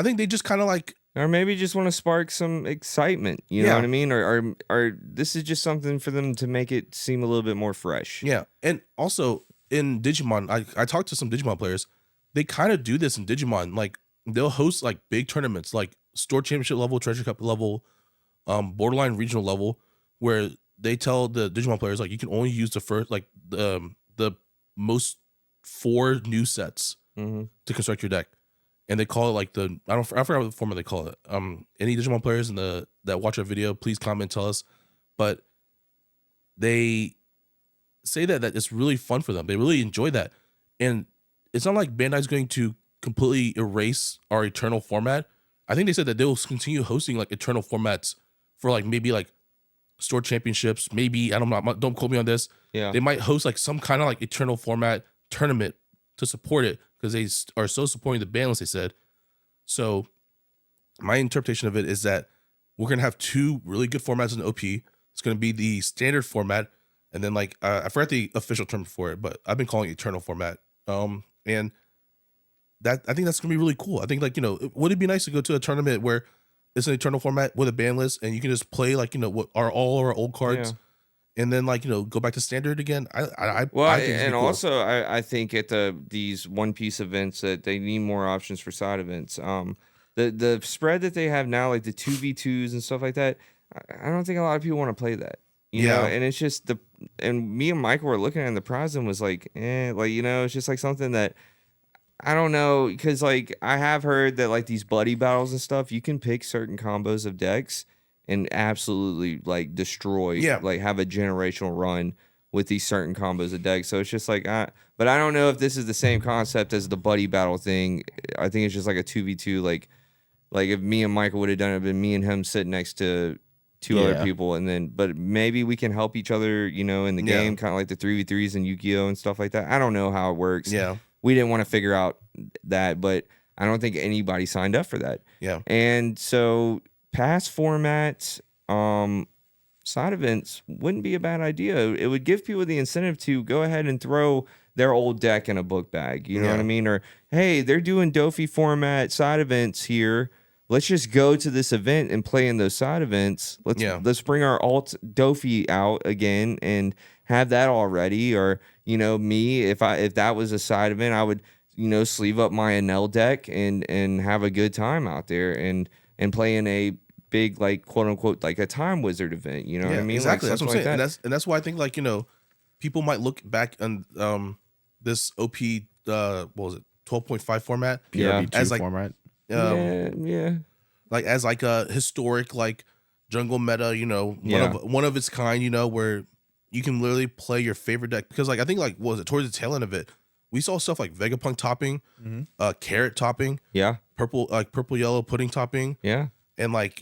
think they just kind of like, or maybe just want to spark some excitement. You know what I mean? Or this is just something for them to make it seem a little bit more fresh. Yeah. And also in Digimon, I talked to some Digimon players. They kind of do this in Digimon. Like they'll host like big tournaments, like store championship level, treasure cup level, borderline regional level, where they tell the Digimon players like you can only use the first like the most 4 new sets to construct your deck. And they call it like I forgot what the format they call it. Any Digimon players that watch our video, please comment, tell us. But they say that it's really fun for them. They really enjoy that. And it's not like Bandai's going to completely erase our Eternal format. I think they said that they'll continue hosting like Eternal formats for like maybe like store championships. Maybe I don't know. Don't quote me on this. Yeah. They might host like some kind of like eternal format tournament to support it because they are so supporting the banlist. They said. So my interpretation of it is that we're gonna have 2 really good formats in OP. It's gonna be the standard format, and then like I forgot the official term for it, but I've been calling it eternal format. And that I think that's gonna be really cool. I think like would it be nice to go to a tournament where it's an eternal format with a ban list and you can just play like what are all our old cards, and then like go back to standard again. I think and cool. Also I think at these One Piece events that they need more options for side events. The spread that they have now, like the 2v2s and stuff like that, I don't think a lot of people want to play that. You know, and it's just and me and Michael were looking at the prize and was like, it's just like something that I don't know, because like I have heard that like these buddy battles and stuff, you can pick certain combos of decks and absolutely like destroy, like have a generational run with these certain combos of decks. So it's just like, but I don't know if this is the same concept as the buddy battle thing. I think it's just like a 2v2, like if me and Michael would have done it, been me and him sitting next to 2 other people, and then but maybe we can help each other, in the game, kind of like the 3v3s and Yu-Gi-Oh and stuff like that. I don't know how it works. We didn't want to figure out that, but I don't think anybody signed up for that. And so past formats, side events wouldn't be a bad idea. It would give people the incentive to go ahead and throw their old deck in a book bag. You know what I mean? Or, hey, they're doing Dofi format side events here. Let's just go to this event and play in those side events. Let's bring our alt Dofi out again and have that all ready. Or, me, if that was a side event, I would, sleeve up my Enel deck and have a good time out there and play in a big, like, quote unquote, like a Time Wizard event. You know what I mean? Exactly. Like, that's what I'm saying. that. And that's why I think like, people might look back on this OP what was it, 12.5 format? PRB2 as like format. Like as like a historic like jungle meta, one of its kind, where you can literally play your favorite deck. Because like I think like what was it, towards the tail end of it, we saw stuff like Vegapunk topping, carrot topping, purple yellow pudding topping, and like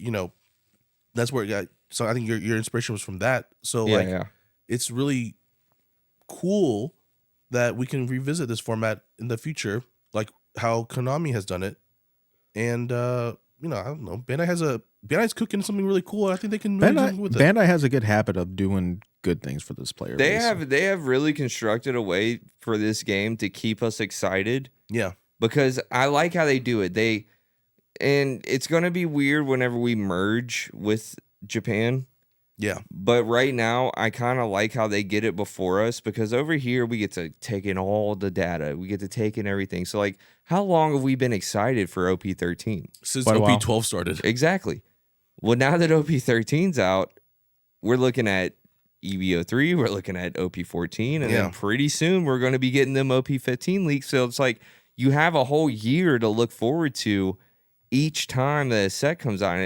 that's where it got. So I think your inspiration was from that. So it's really cool that we can revisit this format in the future, like how Konami has done it. And I don't know, Bandai's cooking something really cool. I think they can really do with it. Bandai has a good habit of doing good things for this player base. They have really constructed a way for this game to keep us excited. Because I like how they do it. And it's gonna be weird whenever we merge with Japan. But right now, I kind of like how they get it before us, because over here we get to take in all the data. We get to take in everything. So like, how long have we been excited for OP13? Since OP12 started. Exactly. Well, now that OP13's out, we're looking at EVO3, we're looking at OP14, and then pretty soon we're going to be getting them OP15 leaks. So it's like you have a whole year to look forward to each time the set comes out.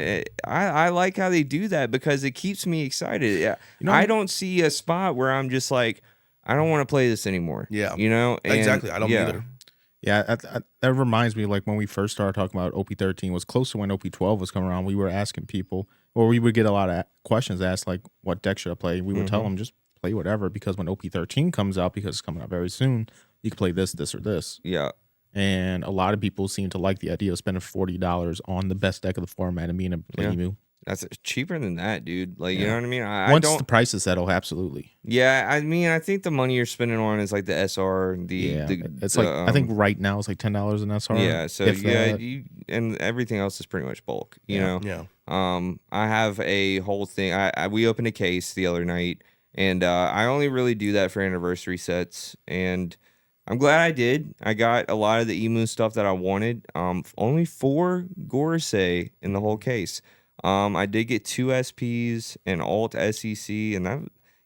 I like how they do that because it keeps me excited. I don't see a spot where I'm just like, I don't want to play this anymore. Exactly. I don't either. That reminds me, like when we first started talking about OP13 was close to when OP12 was coming around. We were asking people, or we would get a lot of questions asked, like, what deck should I play? We would tell them just play whatever, because when OP13 comes out, because it's coming out very soon, you can play this, or this. And a lot of people seem to like the idea of spending $40 on the best deck of the format and being able to play Emu. That's cheaper than that, dude. Like, you know what I mean? Once the prices settle, absolutely. Yeah, I mean, I think the money you're spending on is like the SR. It's like I think right now it's like $10 an SR. Yeah, so and everything else is pretty much bulk. You know. I have a whole thing. We opened a case the other night, and I only really do that for anniversary sets, and I'm glad I did. I got a lot of the Emu stuff that I wanted. Only 4 Gorosei in the whole case. I did get 2 SPs and alt SEC, and that,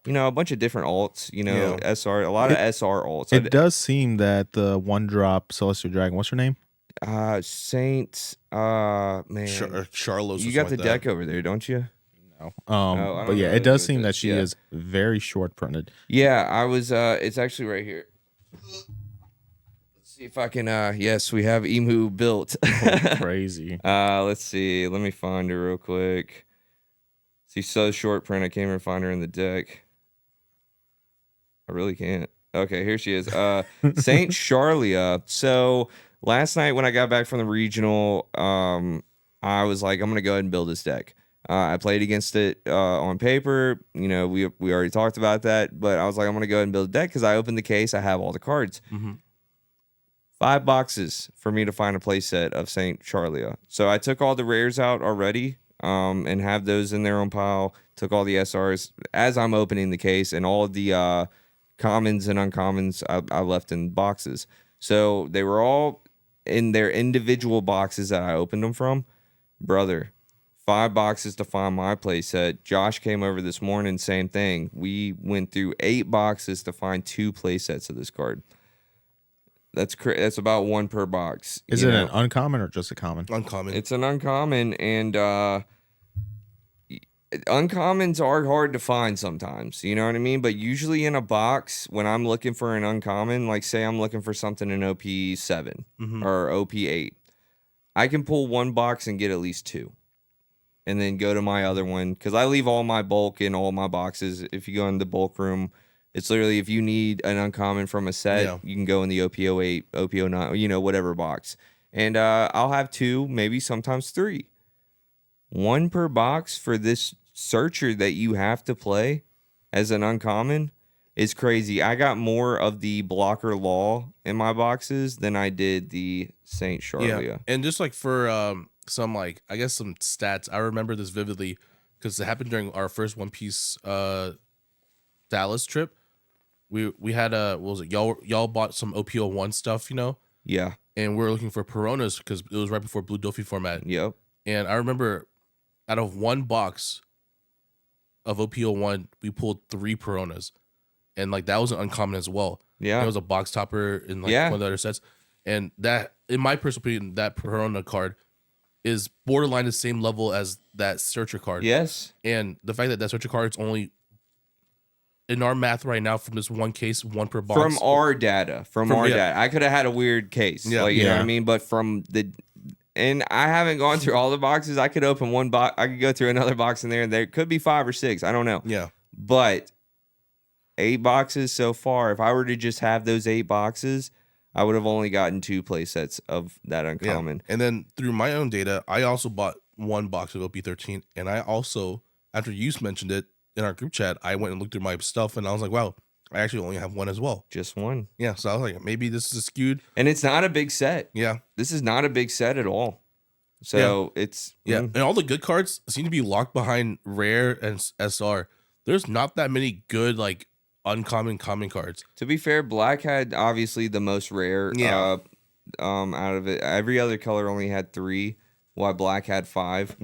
a bunch of different alts, SR, a lot of SR alts. It does seem that the 1-drop Celestial Dragon, what's her name? Saint, man. Charlos. You got the deck over there, don't you? No. But yeah, it does seem that she is very short printed. Yeah, I was, it's actually right here. See if I can yes, we have Emu built. Crazy. Let's see, let me find her real quick. She's so short print, I can't even find her in the deck. I really can't. Okay, here she is. Saint Charlia. So last night when I got back from the regional, I was like, I'm gonna go ahead and build this deck. I played against it on paper. You know, we already talked about that, but I was like, I'm gonna go ahead and build a deck because I opened the case. I have all the cards. 5 boxes for me to find a playset of Saint Charlia. So I took all the rares out already, and have those in their own pile. Took all the SRs as I'm opening the case, and all of the commons and uncommons I left in boxes. So they were all in their individual boxes that I opened them from. Brother, 5 boxes to find my playset. Josh came over this morning, same thing. We went through 8 boxes to find 2 playsets of this card. That's about 1 per box. Is it an uncommon or just a common? Uncommon. It's an uncommon, and uncommons are hard to find sometimes, you know what I mean? But usually in a box, when I'm looking for an uncommon, like say I'm looking for something in OP7 or OP8, I can pull 1 box and get at least 2. And then go to my other one, because I leave all my bulk in all my boxes. If you go in the bulk room, it's literally if you need an uncommon from a set, you can go in the OP08, OP09, you know, whatever box. And I'll have 2, maybe sometimes 3. 1 per box for this searcher that you have to play as an uncommon is crazy. I got more of the blocker law in my boxes than I did the Saint Charlia. Yeah. And just like for some like I guess some stats, I remember this vividly because it happened during our first One Piece Dallas trip. We had what was it? Y'all bought some OP01 stuff, you know? Yeah. And we were looking for Peronas because it was right before Blue Doffy format. Yep. And I remember out of 1 box of OP01, we pulled 3 Peronas. And like that was an uncommon as well. Yeah. It was a box topper in like one of the other sets. And that, in my personal opinion, that Perona card is borderline the same level as that searcher card. Yes. And the fact that that searcher card is only in our math right now from this one case, 1 per box. From our data. I could have had a weird case. Yeah. Like, you know what I mean? But from the... And I haven't gone through all the boxes. I could open 1 box. I could go through another box in there. And there could be 5 or 6. I don't know. Yeah. But 8 boxes so far. If I were to just have those 8 boxes, I would have only gotten 2 play sets of that uncommon. Yeah. And then through my own data, I also bought 1 box of OP13. And I also, after you mentioned it in our group chat, I went and looked through my stuff. And I was like, wow, I actually only have 1 as well. Just 1. Yeah. So I was like, maybe this is skewed. And it's not a big set. Yeah. This is not a big set at all. So it's... Yeah. And all the good cards seem to be locked behind rare and SR. There's not that many good, like, uncommon common cards. To be fair, black had obviously the most rare out of it. Every other color only had 3, while black had 5.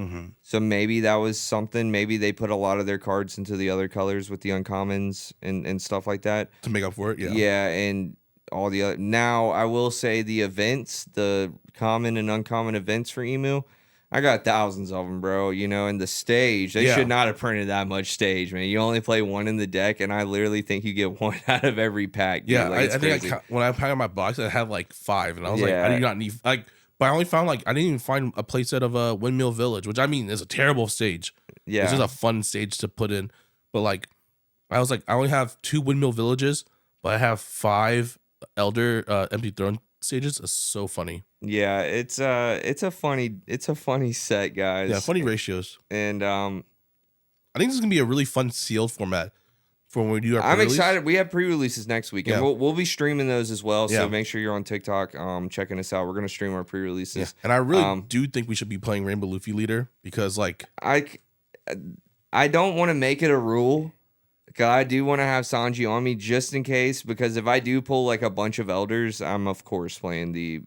So maybe that was something. Maybe they put a lot of their cards into the other colors with the uncommons and stuff like that. To make up for it, yeah. Yeah, and all the other... Now, I will say the events, the common and uncommon events for Emu, I got thousands of them, bro. You know, and the stage, they should not have printed that much stage, man. You only play 1 in the deck, and I literally think you get 1 out of every pack. Dude. Yeah, like, I think when I packed my box, I had like 5, and I was like, I do not need like. But I only found like I didn't even find a playset of Windmill Village, which I mean is a terrible stage. Yeah, it's just a fun stage to put in. But like, I was like, I only have 2 Windmill Villages, but I have 5 Elder Empty Throne stages. It's so funny. Yeah, it's a funny set, guys. Yeah, funny ratios. And I think this is gonna be a really fun sealed format for when we do our I'm excited. We have pre-releases next week, and we'll be streaming those as well. So make sure you're on TikTok, checking us out. We're gonna stream our pre-releases. Yeah. And I really do think we should be playing Rainbow Luffy Leader because like I don't want to make it a rule. Cause I do want to have Sanji on me just in case, because if I do pull like a bunch of elders, I'm of course playing the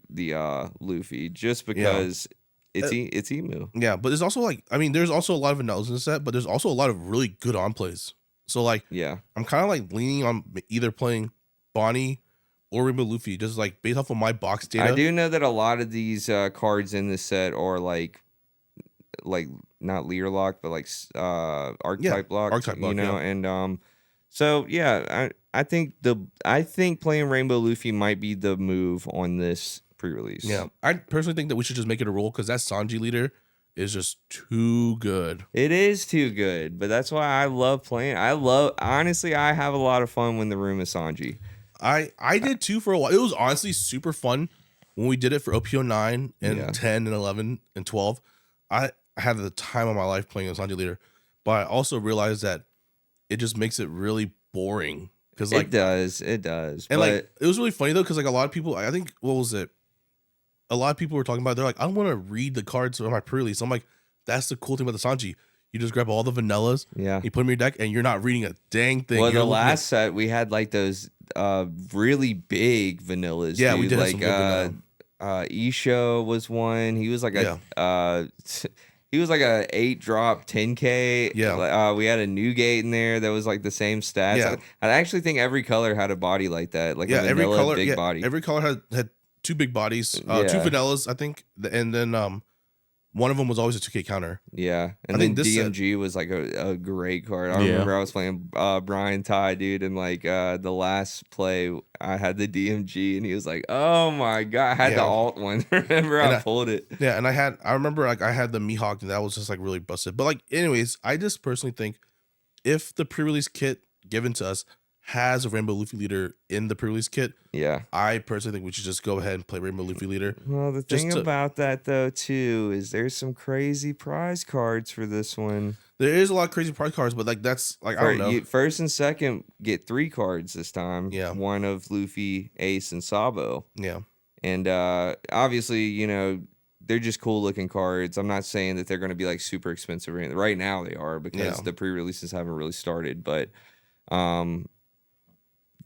Luffy just because it's Emu. Yeah, but there's also like there's also a lot of vanillas in the set, but there's also a lot of really good on plays. So like I'm kind of like leaning on either playing Bonnie or Rainbow Luffy, just like based off of my box data. I do know that a lot of these cards in this set are like not leader lock, but like archetype lock, you know, and so yeah, I think playing Rainbow Luffy might be the move on this pre-release. Yeah, I personally think that we should just make it a rule because that Sanji leader is just too good. It is too good, but that's why I love playing. Honestly, I have a lot of fun when the room is Sanji. I did too for a while. It was honestly super fun when we did it for OP09 and Yeah. 10 and 11 and 12. I had the time of my life playing as Sanji leader, but I also realized that it just makes it really boring. Because like it does. and but like it was really funny though, because like a lot of people, I think, what was it? A lot of people were talking about, they're like, I don't want to read the cards on my pre-release. I'm like, that's the cool thing about the Sanji. You just grab all the vanillas, yeah. you put them in your deck, and you're not reading a dang thing. Well, You're the looking last set we had like those really big vanillas. Yeah, dude. we did have like some good vanilla. Isho was one. He was like a Yeah. he was like a 8-drop 10K. Yeah. We had a Newgate in there that was like the same stats. Yeah. I actually think every color had a body like that, like Yeah, a every vanilla color, big yeah, body. every color had 2 big bodies, 2 Yeah. vanillas, I think, and then one of them was always a 2K counter. Yeah, and I then think this DMG was like a great card. I Yeah. remember I was playing Bryan Ha, dude, and like the last play I had the DMG, and he was like, "Oh my god!" I had the Yeah. alt one. Remember, And I pulled it. Yeah, and I remember like I had the Mihawk, and that was just like really busted. But like, anyways, I just personally think if the pre-release kit given to us has a Rainbow Luffy leader in the pre-release kit, Yeah. I personally think we should just go ahead and play Rainbow Luffy leader. Well, the Just thing to- about that though too is there's some crazy prize cards for this one. There is a lot of crazy prize cards, but like that's like, I don't know. First and second get 3 cards this time. Yeah. One of Luffy, Ace, and Sabo. Yeah. And obviously, you know, they're just cool looking cards. I'm not saying that they're going to be like super expensive. Right now they are because Yeah. the pre-releases haven't really started. But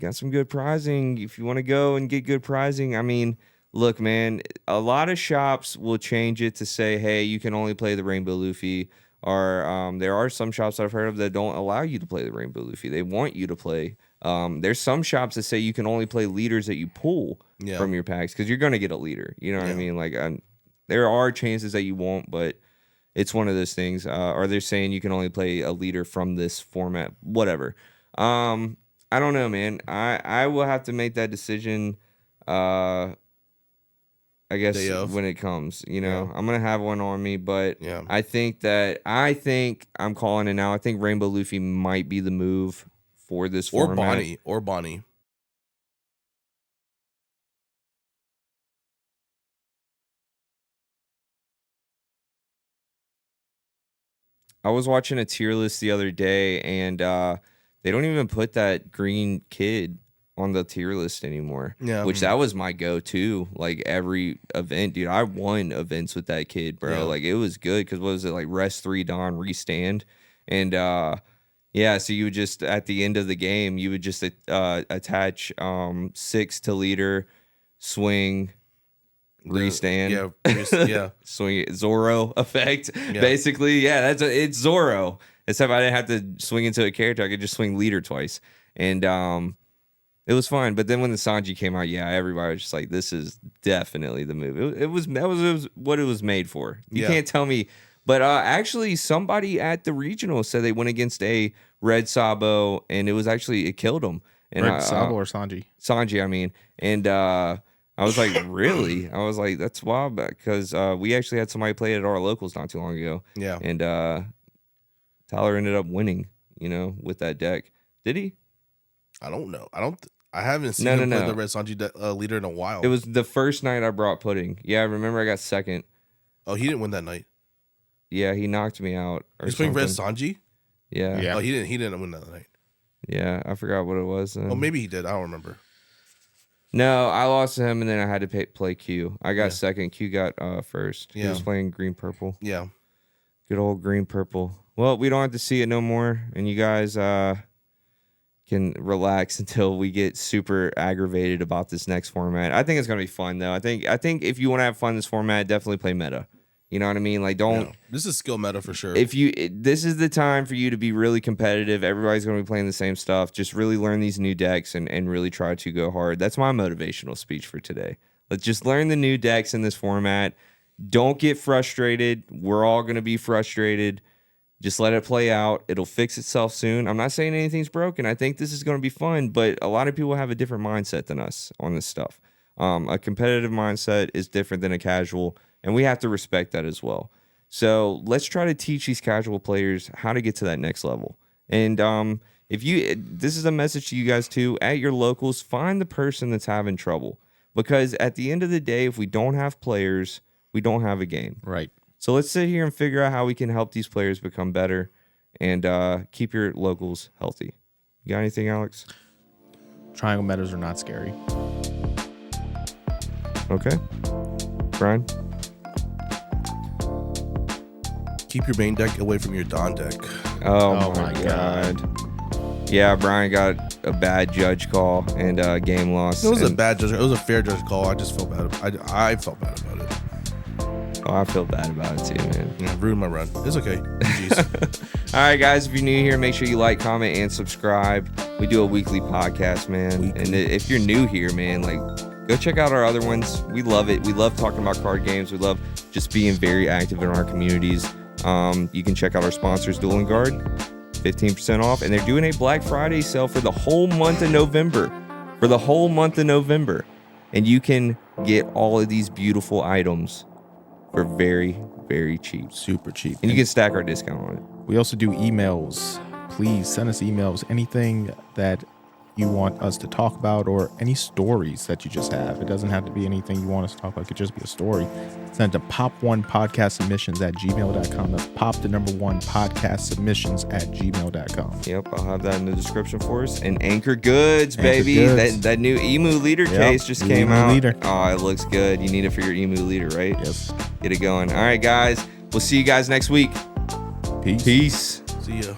got some good pricing. If you want to go and get good pricing, I mean, look, man, a lot of shops will change it to say, hey, you can only play the Rainbow Luffy. Or there are some shops that I've heard of that don't allow you to play the Rainbow Luffy. They want you to play. There's some shops that say you can only play leaders that you pull Yeah. from your packs because you're going to get a leader. You know what I Yeah. mean? Like, there are chances that you won't, but it's one of those things. Or they're saying you can only play a leader from this format, whatever. I don't know, man. I will have to make that decision. I guess Day of. when it comes, you know, Yeah. I'm gonna have one on me, but Yeah. I think I'm calling it now. I think Rainbow Luffy might be the move for this Or format. Bonnie. I was watching a tier list the other day, and they don't even put that green kid on the tier list anymore. Yeah. Which that was my go-to, like every event, dude. I won events with that kid, bro. Yeah. Like it was good because what was it, like rest 3 Dawn restand, and yeah. So you would just at the end of the game, you would just attach 6 to leader, swing, restand. Yeah. Swing it, Zoro effect. Yeah. Basically, yeah, it's Zoro. Except I didn't have to swing into a character. I could just swing leader twice. And it was fun. But then when the Sanji came out, yeah, everybody was just like, this is definitely the move. It was what it was made for. You Yeah. can't tell me. But actually, somebody at the regional said they went against a Red Sabo, and it killed him. And Red Sabo or Sanji? Sanji, I mean. And I was like, really? I was like, that's wild, because we actually had somebody play it at our locals not too long ago. Yeah. And Tyler ended up winning, you know, with that deck. Did he? I don't know. I haven't seen No, him no, play no. the Red Sanji leader in a while. It was the first night I brought pudding. Yeah, I remember I got second. Oh, he didn't win that night. Yeah, he knocked me out. He's playing Red Sanji? Yeah. Yeah. Oh, he didn't win that night. Yeah, I forgot what it was. Oh, maybe he did. I don't remember. No, I lost to him, and then I had to play Q. I got Yeah. second. Q got first. He Yeah. was playing green purple. Yeah. Good old green purple. Well, we don't have to see it no more, and you guys can relax until we get super aggravated about this next format. I think it's gonna be fun though. I think if you want to have fun in this format, definitely play meta. You know what I mean? Like, don't. Yeah. This is skill meta for sure. This is the time for you to be really competitive. Everybody's going to be playing the same stuff. Just really learn these new decks and really try to go hard. That's my motivational speech for today. Let's just learn the new decks in this format. Don't get frustrated. We're all going to be frustrated. Just let it play out. It'll fix itself soon. I'm not saying anything's broken. I think this is going to be fun, but a lot of people have a different mindset than us on this stuff. A competitive mindset is different than a casual, and we have to respect that as well. So let's try to teach these casual players how to get to that next level. And this is a message to you guys too, at your locals, find the person that's having trouble, because at the end of the day, if we don't have players, we don't have a game. Right. So let's sit here and figure out how we can help these players become better and keep your locals healthy. You got anything, Alex? Triangle metas are not scary. Okay. Brian? Keep your main deck away from your Dawn deck. Oh my God. Yeah, Brian got a bad judge call and game loss. It was a bad judge. It was a fair judge call. I just felt bad. I felt bad about it. Oh, I feel bad about it too, man. Yeah, ruined my run. It's okay. Jeez. All right, guys, if you're new here, make sure you like, comment, and subscribe. We do a weekly podcast, man. And if you're new here, man, like, go check out our other ones. We love it. We love talking about card games. We love just being very active in our communities. You can check out our sponsors, Dueling Guard, 15% off. And they're doing a Black Friday sale for the whole month of November. And you can get all of these beautiful items for very, very cheap. Super cheap. And you can stack our discount on it. We also do emails. Please send us emails. Anything that you want us to talk about or any stories that you just have. It doesn't have to be anything you want us to talk about. It could just be a story. Send it to Pop.1 podcast submissions at gmail.com. That's Pop1 podcast submissions at gmail.com. Yep, I'll have that in the description for us. And Anchor Goods, baby. Goods. That new Emu leader case just came out. Leader. Oh, it looks good. You need it for your Emu leader, right? Yes. Get it going. All right, guys. We'll see you guys next week. Peace. Peace. See ya.